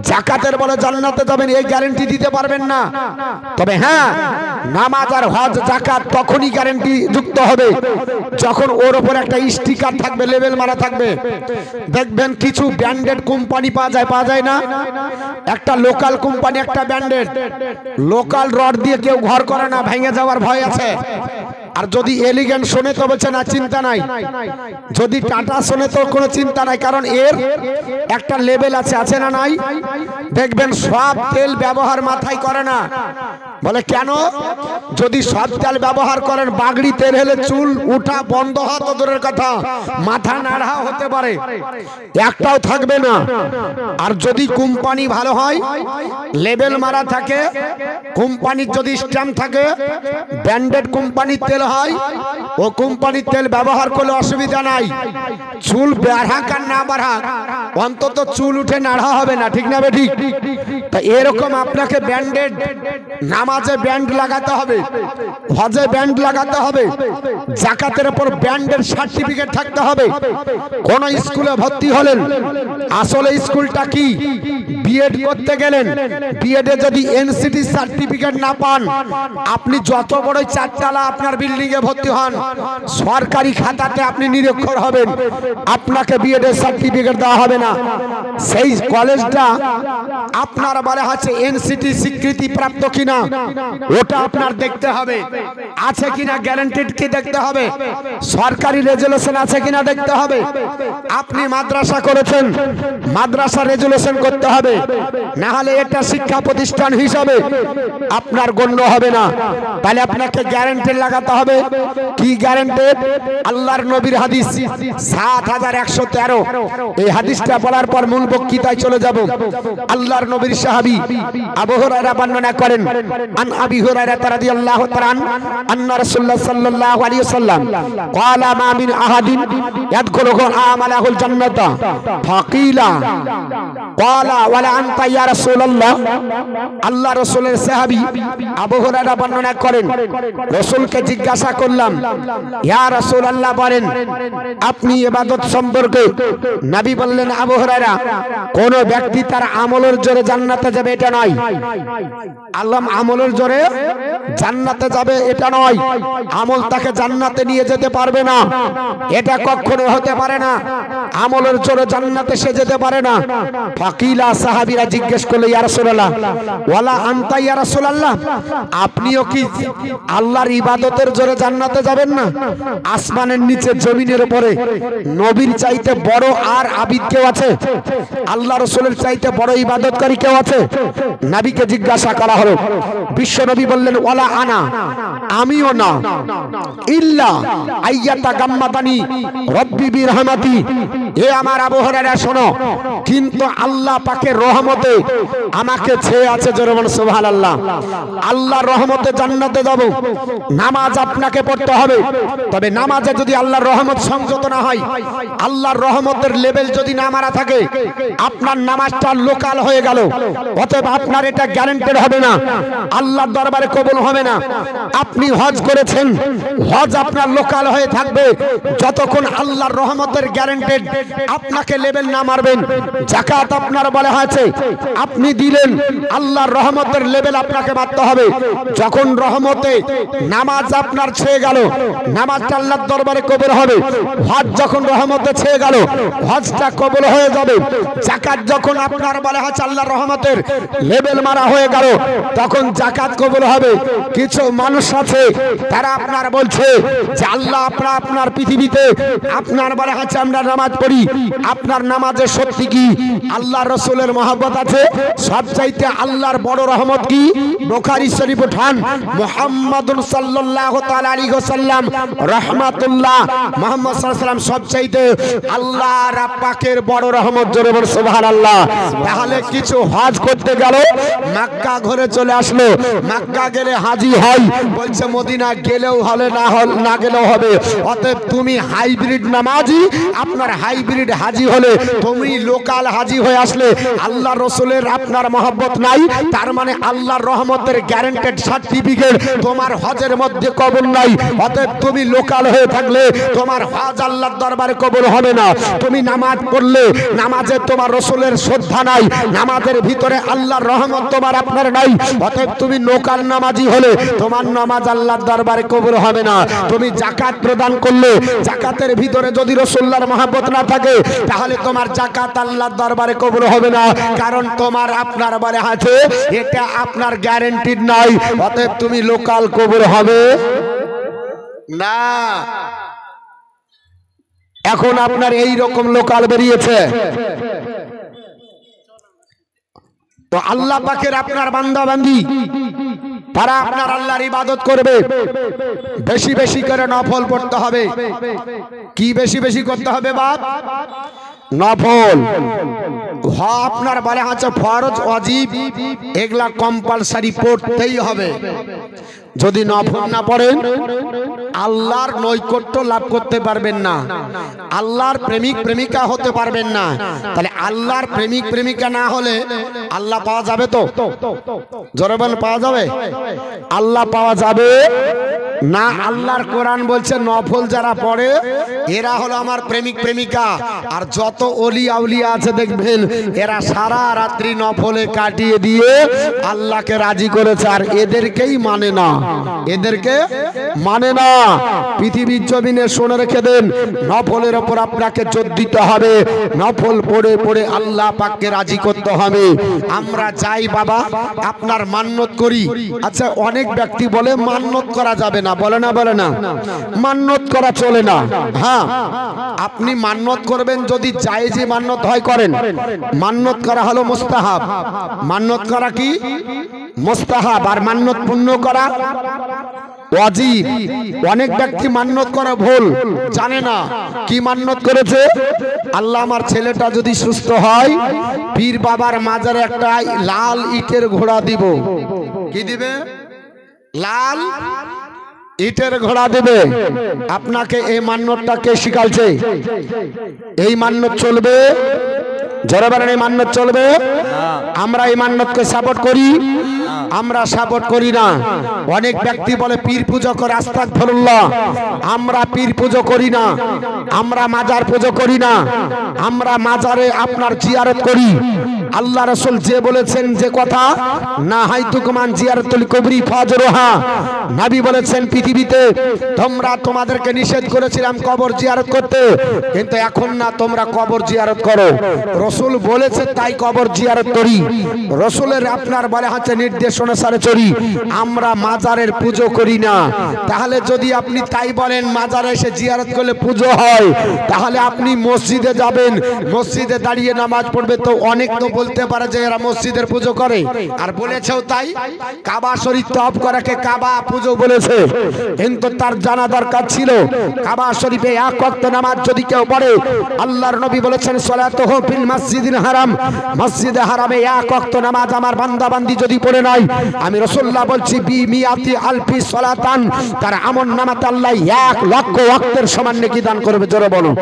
যাকাতের বলে জান্নাতে যাবেন, এই গ্যারান্টি দিতে পারবেন না। তবে হ্যাঁ, নামাজ আর হজ যাকাত তখনই গ্যারান্টি যুক্ত হবে যখন ওর উপর একটা স্টিকার থাকবে, লেবেল মারা থাকবে। দেখবেন কিছু ব্র্যান্ডেড কোম্পানি পাওয়া যায় না? একটা লোকাল কোম্পানি, একটা ব্র্যান্ডেড। লোকাল রড দিয়ে কেউ ঘর করে না, ভেঙে যাওয়ার ভয় আছে। আর যদি এলিগেন্ট শোনে তো বলছে না চিন্তা নাই, যদি টাটা শোনে তো কোনো চিন্তা নাই, কারণ এর একটা লেভেল আছে, আছে না নাই? দেখবেন সব তেল ব্যবহার মাথায় করে না। বলে কেন? যদি সব তেল ব্যবহার করেন, বাগড়ি তেল হলে চুল উঠা বন্ধ হওয়া তো দূরের কথা, মাথা নাড়া হতে পারে, একটাও থাকবে না। আর যদি কোম্পানি ভালো হয়, লেবেল মারা থাকে, কোম্পানির যদি স্ট্যাম্প থাকে, ব্র্যান্ডেড কোম্পানির তেল হয়, ও কোম্পানির তেল ব্যবহার করলে অসুবিধা নাই। চুল বাড়াক আর না বাড়াক, অন্তত চুল উঠে নাড়া হবে না, ঠিক না ঠিক? তা এরকম আপনাকে ব্র্যান্ডেড, নামাজে ব্যান্ড লাগাতে হবে, হজে ব্যান্ড লাগাতে হবে, যাকাতের উপর ব্যান্ডের সার্টিফিকেট থাকতে হবে। কোন স্কুলে ভর্তি হলেন, আসলে স্কুলটা কি? বিএড করতে গেলেন, বিএড এ যদি এনসিটি সার্টিফিকেট না পান, আপনি যত বড় চারতলা আপনার বিল্ডিং এ ভর্তি হন, সরকারি খাতাতে আপনি নিরক্ষর হবেন, আপনাকে বিএড এর সার্টিফিকেট দেওয়া হবে না। সেই কলেজটা আপনার বলে আছে এনসিটি স্বীকৃতি প্রাপ্ত কিনা, ওটা আপনার দেখতে হবে। আছে কিনা গ্যারান্টিড কি দেখতে হবে, সরকারি রেজুলেশন আছে কিনা দেখতে হবে। আপনি মাদ্রাসা করেছেন, মাদ্রাসা রেজুলেশন করতে হবে, না হলে এটা শিক্ষা প্রতিষ্ঠান হিসাবে আপনার গণ্য হবে না। তাহলে আপনাকে গ্যারান্টি লাগাতে হবে। কি গ্যারান্টি? আল্লাহর নবীর হাদিস ৭১১৩, এই হাদিসটা বলার পর মূল বক্তৃতায় চলে যাব। আল্লাহর নবীর সাহাবী আবু হুরায়রা বর্ণনা করেন, আন আবি হুরায়রা রাদিয়াল্লাহু তাআলা আন্না রাসূলুল্লাহ সাল্লাল্লাহু আলাইহি ওয়াসাল্লাম ক্বালা মা মিন আহাদিন ইয়াদখুলু আমালাহুল জান্নাতা ফাকিলা ক্বালা ওয়ালা আনতা ইয়া রাসূলুল্লাহ। আল্লাহ রাসূলের সাহাবী আবু হুরায়রা বর্ণনা করেন, রাসূলকে জিজ্ঞাসা করলাম, ইয়া রাসূলুল্লাহ বলেন আপনি ইবাদত সম্পর্কে। নবী বললেন, আবু হুরায়রা, কোন ব্যক্তি তার আমলের জোরে জান্নাতে যাবে এটা নয়। আল্লাহ আমলের জোরে জান্নাতে যাবে এটা নয়, আমল তাকে জান্নাতে নিয়ে যেতে পারবে না, এটা কখনো হতে পারে না। আমলের জোরে জান্নাতে সে যেতে পারে না। ফাকিলা, সাহাবীরা জিজ্ঞেস করলো, ইয়া রাসূলুল্লাহ ওয়ালা আনতা ইয়া রাসূলুল্লাহ, আপনিও কি আল্লাহর ইবাদতের জোরে জান্নাতে যাবেন? পারেন না? আসমানের নিচে জমিনের উপরে নবীর চাইতে বড় আর আবিদ কেউ আছে? আল্লাহ রাসূলের চাইতে বড় ইবাদতকারী কেউ আছে? নবীকে জিজ্ঞাসা করা হলো, বিশ্ব নবী বললেন ওয়ালা আনা, আমিও না, ইল্লা আইয়াতা গাম্মাতানি রব্বি বিরহমাতি। হে আমার আবু হুরায়রা শোনো, কিন্তু আল্লাহ পাকের রহমতে আমাকে ছেয়ে আছে। জোরে বলুন সুবহানাল্লাহ। আল্লাহর রহমতে জান্নাতে যাব, নামাজ আপনাকে পড়তে হবে। তবে নামাজে যদি আল্লাহর রহমত সংযত না হয়, আল্লাহর রহমতের লেভেল যদি না মারা থাকে, আপনার নামাজটা লোকাল হয়ে গেল। অতএব আপনার এটা গ্যারান্টেড হবে না, আল্লাহর দরবারে কবুল হবে না। আপনি হজ করেছেন, হজ আপনার লোকাল হয়ে থাকবে যতক্ষণ আল্লাহর রহমতের গ্যারান্টেড আপনাকে লেভেল না মারবেন। যাকাত আপনার বলা হয়েছে, আপনি দিলেন, আল্লাহর রহমতের লেভেল আপনাকে মারতে হবে। যখন রহমতে নামাজ আপনার ছেয়ে গেল, নামাজটা আল্লাহর দরবারে কবুল হবে। হজ যখন রহমতে ছেয়ে গেল, হজটা কবুল হয়ে যাবে। যাকাত যখন আপনার বলা হয়েছে আল্লাহর রহমতের লেভেল মারা হয়ে গেল, তখন যাকাত কবুল হবে। কিছু মানুষ আছে তারা আপনার বলছে যে আল্লাহ আপনার পৃথিবীতে আপনার বলা হয়েছে আমরা নামাজ পড়ি, আপনার নামাজে সত্যি কি আল্লাহর রাসূলের মহব্বত আছে? সবচাইতে আল্লাহর বড় রহমত কি? বুখারী শরীফ উঠান, মুহাম্মাদুর সাল্লাল্লাহু তাআলা আলাইহি ওয়াসাল্লাম রাহমাতুল্লাহ, মুহাম্মদ সাল্লাল্লাহু আলাইহি ওয়াসাল্লাম সবচাইতে আল্লাহর পাকের বড় রহমত। জোরে বল সুবহানাল্লাহ। তাহলে কিছু হজ করতে গেল, মক্কা ঘুরে চলে আসলো, মক্কা গেলে হাজী হয়, বলছে মদিনা গেলেও হলে না গেলেও হবে। অতএব তুমি হাইব্রিড নামাজি, আপনার হাইব্রিড হাজী হলে তুমি লোকাল হাজী হয়ে আসলে আল্লাহর রাসূলের আপনার মহব্বত নাই, তার মানে আল্লাহর রহমতের গ্যারান্টেড সার্টিফিকেট তোমার হজের মধ্যে কবুল নাই। অতএব তুমি লোকাল হয়ে থাকলে তোমার হজ আল্লাহর দরবারে কবুল হবে না। তুমি নামাজ পড়লে নামাজে তোমার রাসূলের শ্রদ্ধা নাই, নামাজের ভিতরে আল্লাহর রহমত তোমার আপনার নাই। অতএব তুমি লোকাল নামাজি হলে তোমার নামাজ আল্লাহর দরবারে কবুল হবে না। তুমি যাকাত প্রদান করলে যাকাতের ভিতরে যদি রাসূলুল্লাহর মহব্বত না থাকে, তাহলে তোমার যাকাত আল্লাহর দরবারে কবুল হবে না, কারণ তোমার আপনার বলে আছে এটা আপনার গ্যারান্টিড নাই। অতএব তুমি লোকাল কবুল হবে না। এখন আপনার এই রকম লোকাল বেরিয়েছে, তো আল্লাহ পাকের আপনার বান্দা বান্দি তারা আপনার আল্লাহর ইবাদত করবে, বেশি বেশি করে নফল পড়তে হবে। কি বেশি বেশি করতে হবে বাপ? নফল। আপনার বলে আছে ফরজ ওয়াজিব এগুলা কম্পালসারি পড়তেই হবে। যদি নফল না পড়েন আল্লাহর নৈকট্য লাভ করতে পারবেন না, আল্লাহর প্রেমিক প্রেমিকা হতে পারবেন না। তাহলে আল্লাহর প্রেমিক প্রেমিকা না হলে আল্লাহ পাওয়া যাবে তো? জোরে বলেন, পাওয়া যাবে? আল্লাহ পাওয়া যাবে না। আল্লাহর কোরআন বলছে নফল যারা পড়ে এরা হলো আমার প্রেমিক প্রেমিকা। আর যত ওলি আউলিয়া আছে দেখবেন এরা সারা রাত্রি নফলে কাটিয়ে দিয়ে আল্লাহকে রাজি করেছে, আর এদেরকেই মানে না, এদেরকে মানে না। পৃথিবীর জমিনে শুনে রেখে দেন, নফলের ওপর আপনাকে জোর দিতে হবে, নফল পড়ে পড়ে আল্লাহ পাককে রাজি করতে হবে। আমরা যাই বাবা আপনার মান্যত করি। আচ্ছা, অনেক ব্যক্তি বলে মান্যত করা যাবে না, বলে না? বলে না, মান্যত করা চলে না। হ্যাঁ, আপনি মান্যত করবেন যদি জায়েজি মান্যত হয় করেন। মান্যত করা হলো মুস্তাহাব। মান্যত করা কি? মুস্তাহাব। আর মান্যত পূর্ণ করা ওয়াজিব। অনেক ব্যক্তি মান্যত করে ভুল, জানে না কি মান্যত করেছে। আল্লাহ আমার ছেলেটা যদি সুস্থ হয় পীর বাবার মাজারে একটা লাল ইটের ঘোড়া দিব। কি দিবে? লাল ইটের ঘোড়া দেবে। আপনাকে এই মান্যতটা কে শিখালছে? এই মান্যত চলবে? জোরে বলেন, এই মান্যত চলবে? আমরা এই মান্যতকে সাপোর্ট করি? আমরা সাপোর্ট করি না। অনেক ব্যক্তি বলে পীর পুজো করে, আস্তাগফিরুল্লাহ। আমরা পীর পুজো করি না, আমরা মাজার পুজো করি না, আমরা মাজারে আপনার জিয়ারত করি। আল্লাহ রাসূল যে বলেছেন যে কথা, না হাইতুকুমান জিয়ারাতুল কবরি ফাজরুহা, নবী বলেছেন পৃথিবীতে তোমরা তোমাদেরকে নিষেধ করেছিলাম কবর জিয়ারত করতে, কিন্তু এখন না তোমরা কবর জিয়ারত করো। রাসূল বলেছে তাই কবর জিয়ারত করি, রাসূলের আপনার বলে হচ্ছে নির্দেশ অনুসারে চলি, আমরা মাজারের পুজো করি না। তাহলে যদি আপনি তাই বলেন মাজারে এসে জিয়ারত করলে পুজো হয়, তাহলে আপনি মসজিদে যাবেন, মসজিদে দাঁড়িয়ে নামাজ পড়বে, তো অনেক তো বলতে পারে যে এরা মসজিদের পুজো করে, আর বলেছেও তাই। কাবা শরীফ তওয়াফ করাকে কাবা পুজো বলেছে, কিন্তু তার জানা দরকার ছিল কাবা শরীফে এক ওয়াক্ত নামাজ যদি কেউ পড়ে, আল্লাহর নবী বলেছেন সালাতুহু ফিল মাসজিদিল হারাম, মসজিদে হারামে এক ওয়াক্ত নামাজ আমার বান্দা বান্দি যদি পড়ে নাই, আমি রাসূলুল্লাহ বলছি বি মিয়াতি আলফি সালাতান, তার আমলনামাতে আল্লাহ 1 লক্ষ ওয়াক্তের সমান নেকি দান করবে। জোরে বলুন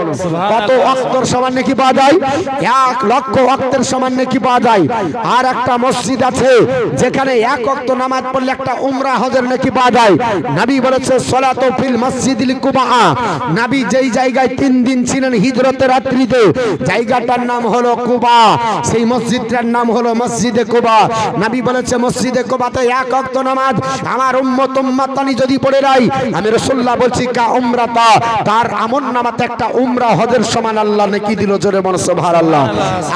কত ওয়াক্তের সমান নেকি পাওয়া যায়? 1 লক্ষ ওয়াক্তের সমান নেকি পাওয়া যায়। আর একটা মসজিদ আছে যেখানে এক ওয়াক্ত নামাজ পড়লে একটা উমরা হজের নেকি পাওয়া যায়। নবী বলেছে সালাতু ফিল মসজিদিল কুবা, নবী যেই জায়গায় 3 দিন ছিলেন হিজরতের রাত্রিতে, জায়গাটার নাম হলো কুবা, সেই মসজিদটার নাম হলো মসজিদে কুবা। নবী বলেছে মসজিদে কুবাতে এক ওয়াক্ত নামাজ আমার উম্মতানি যদি পড়ে নাই, আমি রাসূলুল্লাহ বলছি কা উমরাতা, তার আমলনামাতে একটা উমরা হজের সমান আল্লাহ নেকি দিল। জোরে বলুন সুবহানাল্লাহ।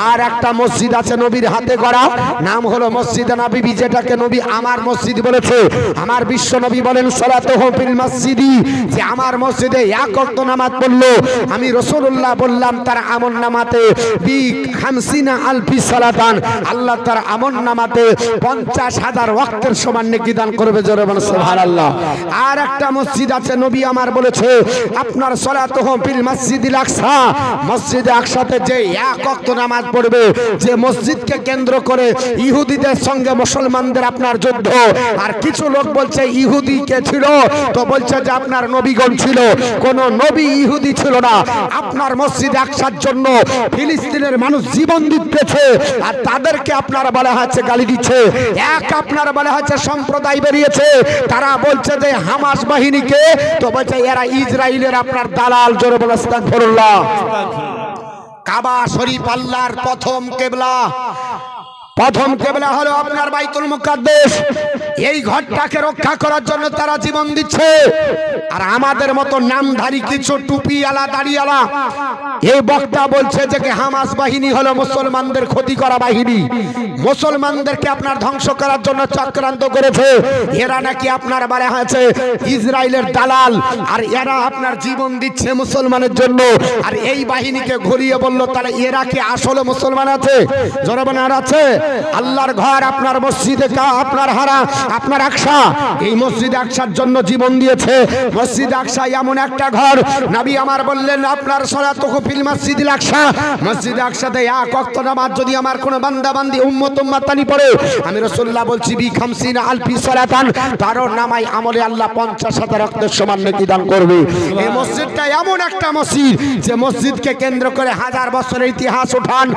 আর একটা মসজিদ আছে নবীর হাতে গড়া, নাম হলো মসজিদে নববী, যেটাকে নবী আমার মসজিদ বলেছে। আমার বিশ্ব নবী বলেন সালাতুহু ফিল মসজিদি, যে আমার মসজিদে এক ওয়াক্ত নামাজ পড়লো, আমি রাসূলুল্লাহ বললাম তার আমলনামাতে বি 50 আলফি সালাতান, আল্লাহ তার আমলনামাতে 50,000 ওয়াক্তের সমান নেকি দান করবে। জোরে বলুন সুবহানাল্লাহ। আর একটা মসজিদ আছে নবী আমার বলেছে আপনার সালাতুহু ফিল মসজিদিল আকসা, মসজিদে আকসাতে যে এক ওয়াক্ত নামাজ পড়বে, যে মসজিদকে কেন্দ্র করে ইহুদিদের সঙ্গে মুসলমানদের আপনার যুদ্ধ, আর কিছু লোক বলছে ইহুদি কে ছিল, তো বলছে যে আপনার নবীগণ ছিল, কোন নবী ইহুদি ছিল না। আপনার মসজিদে আকসার জন্য ফিলিস্তিনের মানুষ জীবন দিতেছে, আর তাদেরকে আপনারা বলা হচ্ছে গালি দিচ্ছে। এক আপনারা বলা হচ্ছে সম্প্রদায় বেরিয়েছে, তারা বলছে যে হামাস বাহিনীকে, তো বলছে এরা ইসরায়েলের আপনার দালাল। জোরে বলে আস্তাগফিরুল্লাহ। কাবা শরীফ আল্লাহর প্রথম কিবলা, প্রথম কিবলা হলো আপনার বাইতুল মুকাদ্দাস। এই ঘরটাকে রক্ষা করার জন্য তারা জীবন দিচ্ছে। আর আমাদের মতো নামধারী কিছু টুপিওয়ালা দাড়িওয়ালা এই বক্তা বলছে যে হামাস বাহিনী হলো মুসলমানদের ক্ষতি করা বাহিনী, মুসলমানদেরকে আপনার ধ্বংস করার জন্য চক্রান্ত করেছে। এরা নাকি আপনার বলা হয়েছে ইসরায়েলের দালাল, আর এরা আপনার জীবন দিচ্ছে মুসলমানের জন্য। আর এই বাহিনীকে ঘুরিয়ে বলল তাহলে এরা কি আসলে মুসলমান আছে? জনগণের আছে? আল্লাহর ঘর আপনার মসজিদে আপনার হারা আপনার আকসা, এই মসজিদ আকসার জন্য জীবন দিয়েছে। মসজিদ আকসা এমন একটা ঘর, নবী আমার বললেন আপনার সালাতুহু ফিল মসজিদিল আকসা, মসজিদ আকসাতে এক ওয়াক্ত নামাজ যদি আমার কোন বান্দা বান্দি উম্মতানি পড়ে, আমি রাসূলুল্লাহ বলছি বি 50 আলফি সালাতান, তারও নামাই আমলে আল্লাহ 50,000 রক্তের সমান নেকি দান করবে। এই মসজিদটা এমন একটা মসজিদ যে মসজিদকে কেন্দ্র করে 1000 বছরের ইতিহাস উঠান।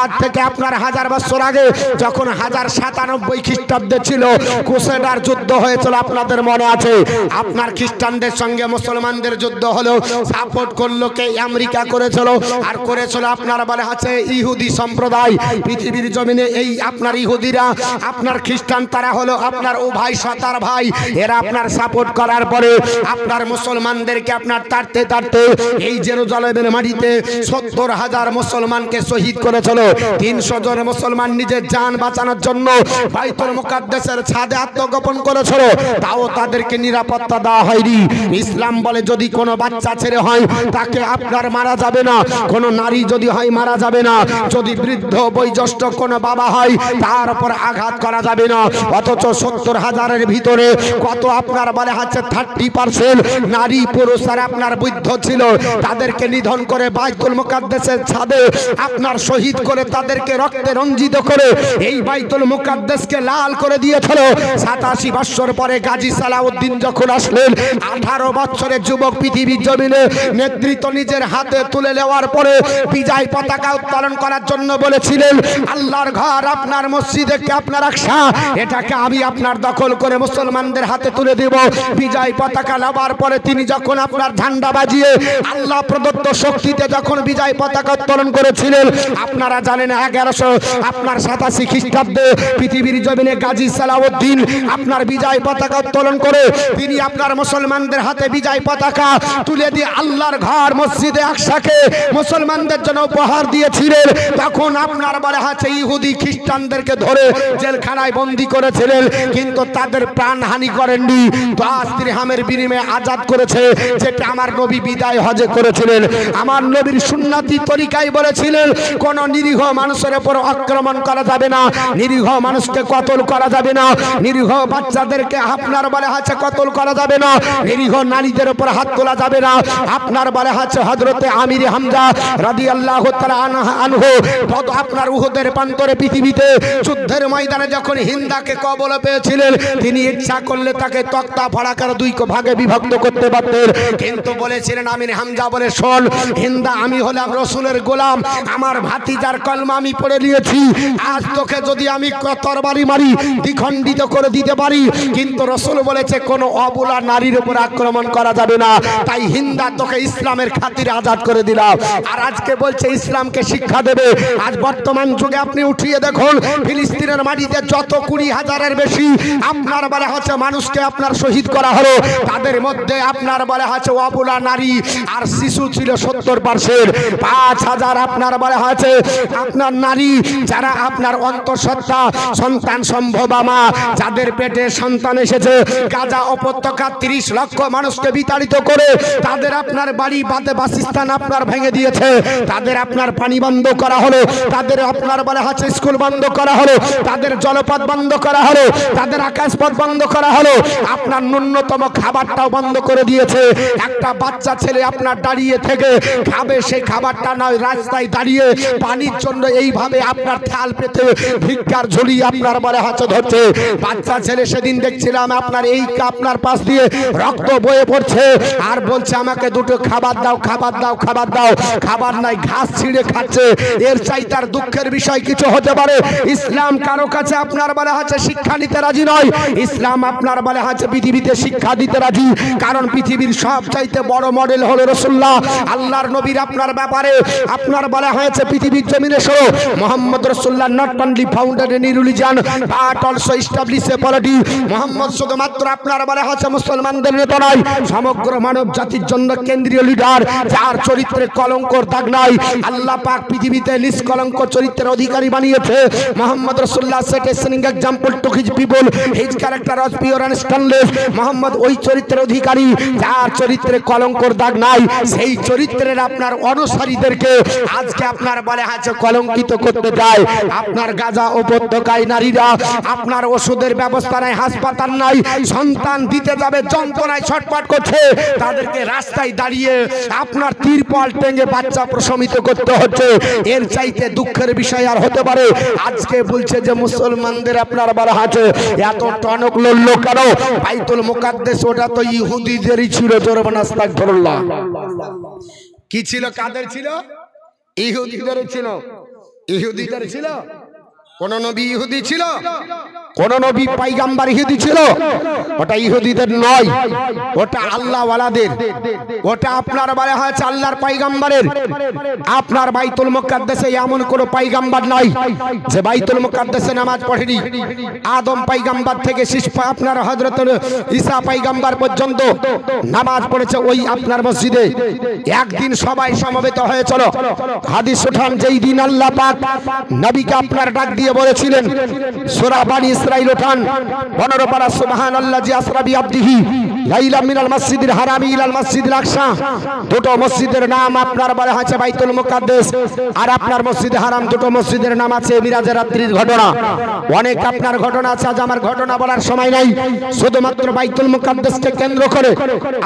আজ থেকে আপনার 1000 বছর আগে যখন 1097 খ্রিস্টাব্দে ছিল, ক্রুসেডার যুদ্ধ হয়েছিল, আপনাদের মনে আছে? আপনার খ্রিস্টানদের সঙ্গে মুসলমানদের যুদ্ধ হলো, সাপোর্ট করলো কে? আমেরিকা করেছিল। আর করেছিল আপনার বলা আছে ইহুদি সম্প্রদায়। পৃথিবীর জমিনে এই আপনার ইহুদিরা আপনার খ্রিস্টান, তারা হলো আপনার ও ভাই সাতার ভাই, এরা আপনার সাপোর্ট করার পরে আপনার মুসলমানদেরকে আপনার তাড়তে তাড়তে এই জেরুজালেমের মাটিতে 70,000 মুসলমানকে শহীদ করেছিল। 300 জন মুসলমান নিজের জান বাঁচানোর জন্য বাইতুল মুকাদ্দাসের ছাদে আত্মগোপন করেছিল, তাও তাদেরকে নিরাপত্তা দেওয়া হয়নি। ইসলাম বলে যদি কোনো বাচ্চা ছেলে হয় তাকে আপনার মারা যাবে না, কোনো নারী যদি হয় মারা যাবে না, যদি বৃদ্ধ বয়োজ্যেষ্ঠ কোনো বাবা হয় তার উপর আঘাত করা যাবে না। অথচ 70,000-এর ভিতরে কত আপনার বলে হচ্ছে 30% নারী পুরুষ আর আপনার বৃদ্ধ ছিল, তাদেরকে নিধন করে বাইতুল মুকাদ্দাসের ছাদে আপনার শহীদ করে তাদেরকে রক্তে রঞ্জিত করে এই বাইতুল মুকাদ্দাসকে লাল করে দিয়েছিল। 87 বছর পরে গাজী সালাউদ্দিন যখন আসলেন, 18 বছরের যুবক পৃথিবীর জমিনে নেতৃত্ব নিজের হাতে তুলে নেওয়ার পরে বিজয় পতাকা উত্তোলন করার জন্য বলেছিলেন, আল্লাহর ঘর আপনার মসজিদে কি আপনার আকশা, এটাকে আমি আপনার দখল করে মুসলমানদের হাতে তুলে দেব। বিজয় পতাকা নেওয়ার পরে তিনি যখন আপনার ঝান্ডা বাজিয়ে আল্লাহ প্রদত্ত শক্তিতে যখন বিজয় পতাকা উত্তোলন করেছিলেন, আপনারা জানেন 1187 খ্রিস্টাব্দে পৃথিবীর জমিনে গাজী সালাউদ্দিন আপনার বিজয় পতাকা উত্তোলন করে তিনি আপনার মুসলমানদের হাতে বিজয় পতাকা তুলে দিয়ে আল্লাহর ঘর মসজিদে আকসাকে মুসলমানদের জন্য উপহার দিয়েছিলেন। তখন আপনার বলা আছে ইহুদি খ্রিস্টানদেরকে ধরে জেলখানায় বন্দী করেছিলেন, কিন্তু তাদের প্রাণহানি করেননি। 10 দিরহামের বিনিময়ে আজাদ করেছে, যেটা আমার নবী বিদায় হজে করেছিলেন। আমার নবীর সুন্নতি তরিকায় বলেছিলেন কোন নিরীহ মানুষের উপর আক্রমণ করা যাবে না, নিরীহ মানুষকে কতল করা যাবে না, নিরীহ বাচ্চাদেরকে আপনার বলা আছে কতল করা যাবে না, নিরীহ নারীদের উপর হাত তোলা যাবে না। আপনার বলা আছে হযরতে আমির হামজা রাদিয়াল্লাহু তাআলা আনহু আপনার উহুদের প্রান্তরে পৃথিবীতে যুদ্ধের ময়দানে যখন হিন্দাকে কবলে পেয়েছিলেন, তিনি ইচ্ছা করলে তাকে তক্তা ফাড়াকার 2 ভাগে বিভক্ত করতে পারতেন, কিন্তু বলেছিলেন আমির হামজা বলে, শোন হিন্দা, আমি হলাম রাসূলের গোলাম, আমার ভাতিজার কলমা আমি পড়ে নিয়েছি, আজ তোকে যদি আমি তরবারি মারি দ্বিখণ্ডিত করে দিতে পারি, কিন্তু রাসূল বলেছে কোন অবলা নারীর উপর আক্রমণ করা যাবে না, তাই হিন্দা তোকে ইসলামের খাতিরে আজাদ করে দিলাম। আর আজকে বলছে ইসলামকে শিক্ষা দেবে। আজ বর্তমান যুগে আপনি উঠিয়ে দেখুন, ফিলিস্তিনের মাটিতে যত 20,000-এর বেশি আপনার বলা হচ্ছে মানুষকে আপনার শহীদ করা হলো, তাদের মধ্যে আপনার বলা হচ্ছে অবলা নারী আর শিশু ছিল 70%। 5,000 আপনার বলা হচ্ছে আপনার নারী যারা আপনার অন্তঃসত্ত্বা সন্তান সম্ভবা মা, যাদের পেটে সন্তান এসেছে, গাজা উপত্যকা 30 লক্ষ মানুষকে বিতাড়িত করে তাদের আপনার বাড়ি বাসস্থান আপনার ভেঙে দিয়েছে, তাদের আপনার পানি বন্ধ করা হলো, তাদের আপনার বলা হচ্ছে স্কুল বন্ধ করা হলো, তাদের জলপথ বন্ধ করা হলো, তাদের আকাশপথ বন্ধ করা হলো, আপনার ন্যূনতম খাবারটাও বন্ধ করে দিয়েছে। একটা বাচ্চা ছেলে আপনার দাঁড়িয়ে থেকে খাবে, সেই খাবারটা নয়, রাস্তায় দাঁড়িয়ে পানির জন্য এইভাবে আপনার থাল পেতে ভিক্ষার ঝুলি আপনার বলে হাতে ধরছে। বাচ্চা ছেলে সেদিন দেখছিলাম আপনার এই আপনার পাশ দিয়ে রক্ত বয়ে পড়ছে আর বলছে আমাকে 2টো খাবার দাও, খাবার দাও, খাবার দাও, খাবার নাই, ঘাস ছিঁড়ে খাচ্ছে। এর চাই তার দুঃখের বিষয় কিছু হতে পারে? ইসলাম কারো কাছে আপনার বলা আছে শিক্ষা নিতে রাজি নয়। ইসলাম আপনার বলা আছে পৃথিবীতে শিক্ষা দিতে রাজি, কারণ পৃথিবীর সব চাইতে বড় মডেল হলো রাসূলুল্লাহ। আল্লাহর নবীর আপনার ব্যাপারে আপনার বলা হয়েছে পৃথিবীর জমিনে সহ Muhammad Rasulullah not only founded a religion but also establish a polity. Muhammad শুধুমাত্র আপনার বলা হয়েছে মুসলমানদের নেতা নয়, সমগ্র মানব জাতির জন্য কেন্দ্রীয় লিডার, যার চরিত্রে কলঙ্কর দাগ নাই। আল্লাহ পাক পৃথিবীতে নিষ্কলঙ্ক চরিত্রের অধিকারী বানিয়েছে। Muhammad Rasulullah set a shining example to his people, his character was pure and stainless. Muhammad ওই চরিত্রের অধিকারী যার চরিত্রে কলঙ্কর দাগ নাই, সেই চরিত্রের আপনার অনুসারীদেরকে আজকে আপনার বলে আছে কলঙ্কিত করতে যায়। আপনার গাজা উপত্যকায় নারীরা আপনার ওষুধের ব্যবস্থা নাই, হাসপাতাল নাই, সন্তান দিতে যাবে যন্ত্রণায় ছটফট করছে, তাদেরকে রাস্তায় দাঁড়িয়ে আপনার তিরপল টেঙ্গে বাচ্চা প্রসমিত করতে হচ্ছে। এর চাইতে দুঃখের বিষয় আর হতে পারে? আজকে বলছে যে মুসলমানদের আপনার বলা আছে এত টনক লড়লো কেন? বাইতুল মুকাদ্দাস ওটা তো ইহুদিদেরই ছিল। জোরবান আস্তাগফিরুল্লাহ। কি ছিল? কাদের ছিল? ইহুদিদের ছিল। ইহুদিদের ছিল। কোন নবী ইহুদি ছিল? কোন নবী পয়গম্বর ইহুদি ছিল? ওটা ইহুদিদের নয়, ওটা আল্লাহ ওয়ালাদের, ওটা আপনার বলা হয়েছে আল্লাহর পয়গম্বরের। আপনার বাইতুল মুকাদ্দাসে এমন কোন পয়গম্বর নাই যে বাইতুল মুকাদ্দাসে নামাজ পড়েনি। আদম পয়গম্বর থেকে শেষ আপনার হযরত ঈসা পয়গম্বর পর্যন্ত নামাজ পড়েছে ওই আপনার মসজিদে। একদিন সবাই সমবেত হয়েছিল। হাদিস উঠান যেই দিন আল্লাহ পাক নবীকে আপনার ডাক দিয়ে বলেছিলেন, সূরা বানি ইসরাঈল উঠান 15 পারা সুবহানাল্লাযী আসরা বিআবদিহি লাইলা মিনাল মসজিদিল হারামি ইলাল মসজিদিল আকসা, দুটো মসজিদের নাম আপনার বলা হয়েছে বাইতুল মুকাদ্দাস আর আপনার মসজিদে হারাম। দুটো মসজিদের নাম আছে মিরাজের রাত্রির ঘটনা। অনেক আপনার ঘটনা আছে, আজ আমার ঘটনা বলার সময় নাই। শুধুমাত্র বাইতুল মুকাদ্দাসকে কেন্দ্র করে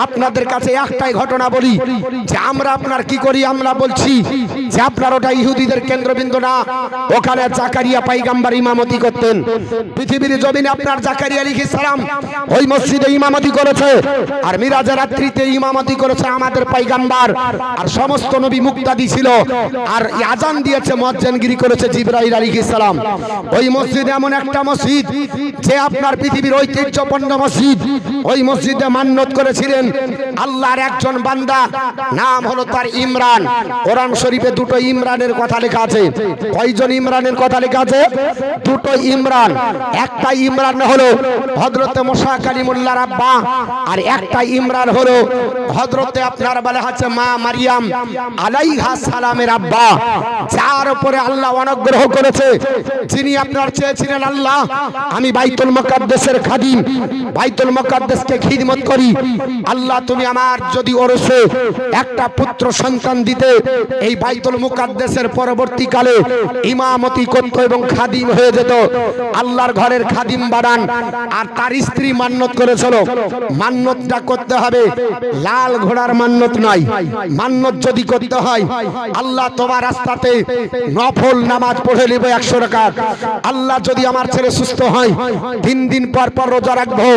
আপনাদের কাছে একটাই ঘটনা বলি যে আমরা আপনার কি করি। আমরা বলছি যে আপনার ওটা ইহুদিদের কেন্দ্রবিন্দু না, ওখানে জাকারিয়া পয়গম্বর ইমামতি করতেন। পৃথিবীর জমিনে আপনার জাকারিয়া আলাইহিস সালাম ওই মসজিদে ইমামতি করেছে, আর মিরাজের রাত্রিতে ইমামতি করেছে আমাদের পয়গম্বর। আর সমস্ত নবী মুক্তাদি ছিল, আর আজান দিয়েছে, মুয়াজ্জিনগিরি করেছে জিবরাইল আলাইহিস সালাম। ওই মসজিদ এমন একটা মসজিদ যে আপনার পৃথিবীর ঐতিহ্যপূর্ণ মসজিদ। ওই মসজিদে মান্নত করেছিলেন আল্লাহর একজন বান্দা, নাম হলো তার ইমরান। কোরআন শরীফে দুটো ইমরানের কথা লেখা আছে। কয়জন ইমরানের কথা লেখা আছে? দুটো ইমরান। একটা ইমরান হলো হযরতে মুসা কালিমুল্লাহর আব্বা, আর একটা ইমরান হলো হযরতে আপনার বলা হচ্ছে মা মারিয়াম আলাইহিস সালামের আব্বা, যার উপরে আল্লাহ অনুগ্রহ করেছে, যিনি আপনার চেয়েছিলেন আল্লাহ আমি বাইতুল মুকাদ্দাসের খাদিম, বাইতুল মুকাদ্দাসকে খিদমত করি, আল্লাহ তুমি আমার যদি ওরসে একটা পুত্র সন্তান দিতে, এই বাইতুল মুকাদ্দাসের পরবর্তীকালে ইমামতি করত এবং খাদিম হয়ে যেত, আল্লাহর ঘরের খাদিম বানান। আর তার স্ত্রী মান্নত করেছিল, মান্নতটা করতে হবে লাল ঘোড়ার মান্নত নয়। মান্নত যদি করতে হয় আল্লাহ তোমার রাস্তাতে নফল নামাজ পড়ে নিব 100 রাকাত, আল্লাহ যদি আমার ছেলে সুস্থ হয় 3 দিন পর পর রোজা রাখবো,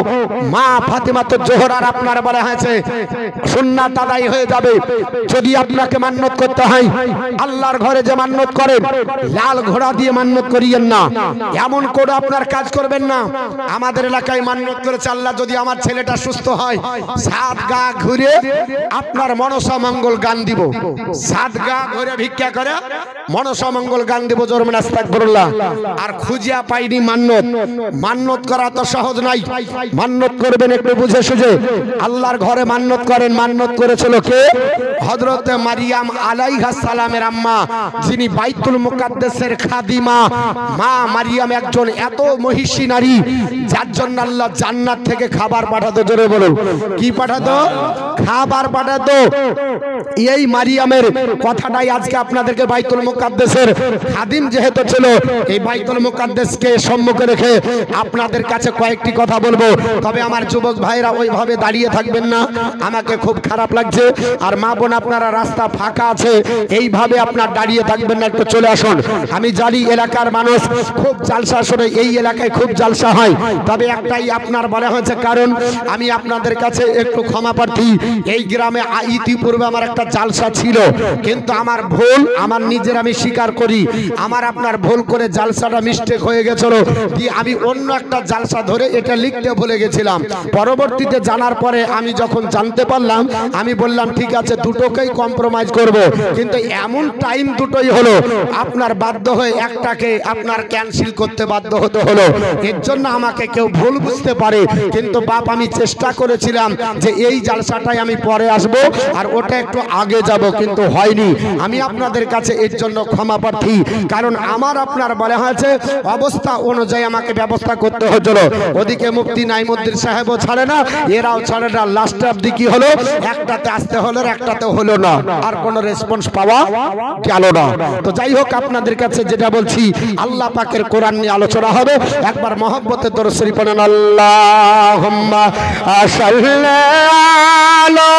মা ফাতেমা তো জোহরার আপনার বলা হয়েছে সুন্নাত আদায় হয়ে যাবে। যদি আপনাকে মান্নত করতে হয় আল্লাহর ঘরে যে মান্নত করেন, লাল ঘোড়া দিয়ে মান্নত করিয়েন না, এমন করে আপনার কাজ করবেন না। আমাদের এলাকায় মান্নত করেছে আল্লাহ যদি আমার ছেলেটা সুস্থ হয় 7 গা ঘুরে আপনার মনসা মঙ্গল গান দিব, 7 গা ঘুরে ভিক্ষা করে মনসা মঙ্গল গান দিব, জোরে আস্তাগফিরুল্লাহ। আর খুঁজিয়া পাইনি মান্নত। মান্নত করা তো সহজ নাই, মান্নত করবেন একটু বুঝে সুঝে। আল্লাহর ঘরে মান্নত করেন, মান্নত করেছিল কে? হযরতে মারিয়াম আলাইহিস সালামের আম্মা, যিনি বাইতুল মুকাদ্দাসের খাদিমা। মা মারিয়াম একজন এত মহিষী নারী, যার জন্য আল্লাহ জান্নাত থেকে খাবার পাঠাতো। জোরে বলুন, কি পাঠাতো? খাবার পাঠাতো। এই মারিয়ামের কথাটাই আজকে আপনাদেরকে বাইতুল মুকাদ্দাসের খাদিম যেহেতু ছিল, এই বাইতুল মুকাদ্দাসকে সম্মুখে রেখে আপনাদের কাছে কয়েকটি কথা বলবো। তবে আমার যুবক ভাইরা ওইভাবে দাঁড়িয়ে থাকবেন না, আমাকে খুব খারাপ লাগছে। আর মা বোন আপনারা রাস্তা ফাঁকা আছে, এইভাবে আপনার দাঁড়িয়ে থাকবেন না, একটু চলে আসুন। আমি জানি এলাকার মানুষ খুব জালসা শোনে, এই এলাকায় খুব জালসা হয়, তবে একটাই আপনার বলা হয়েছে কারণ আমি আপনাদের কাছে একটু ক্ষমা প্রার্থী। এই গ্রামে ইতিপূর্বে আমার একটা জালসা ছিল, কিন্তু আমার ভুল আমার নিজের আমি স্বীকার করি, আমার আপনার ভুল করে জালসাটা মিস্টেক হয়ে গেছিল, কি আমি অন্য একটা জালসা ধরে এটা লিখতে ভুলে গেছিলাম। পরবর্তীতে জানার পরে আমি যখন জানতে পারলাম, আমি বললাম ঠিক আছে দুটোকেই কম্প্রোমাইজ করব, কিন্তু এমন টাইম দুটোই হলো আপনার বাধ্য হয়ে একটাকে আপনার ক্যান্সেল করতে বাধ্য হতে হলো। এর জন্য আমাকে কেউ ভুল বুঝতে পারে, কিন্তু বাপ আমি চেষ্টা করেছিলাম যে এই জালসাটাই আমি পরে আসব আর ওটা একটু আগে যাব, কিন্তু হয়নি। আমি আপনাদের কাছে এর জন্য ক্ষমা প্রার্থী, কারণ আমার আপনার বলা হয়েছে অবস্থা অনুযায়ী আমাকে ব্যবস্থা করতে হয়েছিল। ওদিকে মুফতি নাইমুদ্দিন সাহেবও ছাড়ে না, এরাও ছাড়ে না। লাস্ট অবধি কি হলো, একটাতে আসতে হলো, একটাতে হলো না, আর কোনো রেসপন্স পাওয়া গেল না। তো যাই হোক, আপনাদের কাছে যেটা বলছি, আল্লাহ পাকের কোরআন নিয়ে আলোচনা হবে। একবার মহব্বতে দরুদ শরীফ পড়েন, আল্লাহুম্মা সাল্লি আলা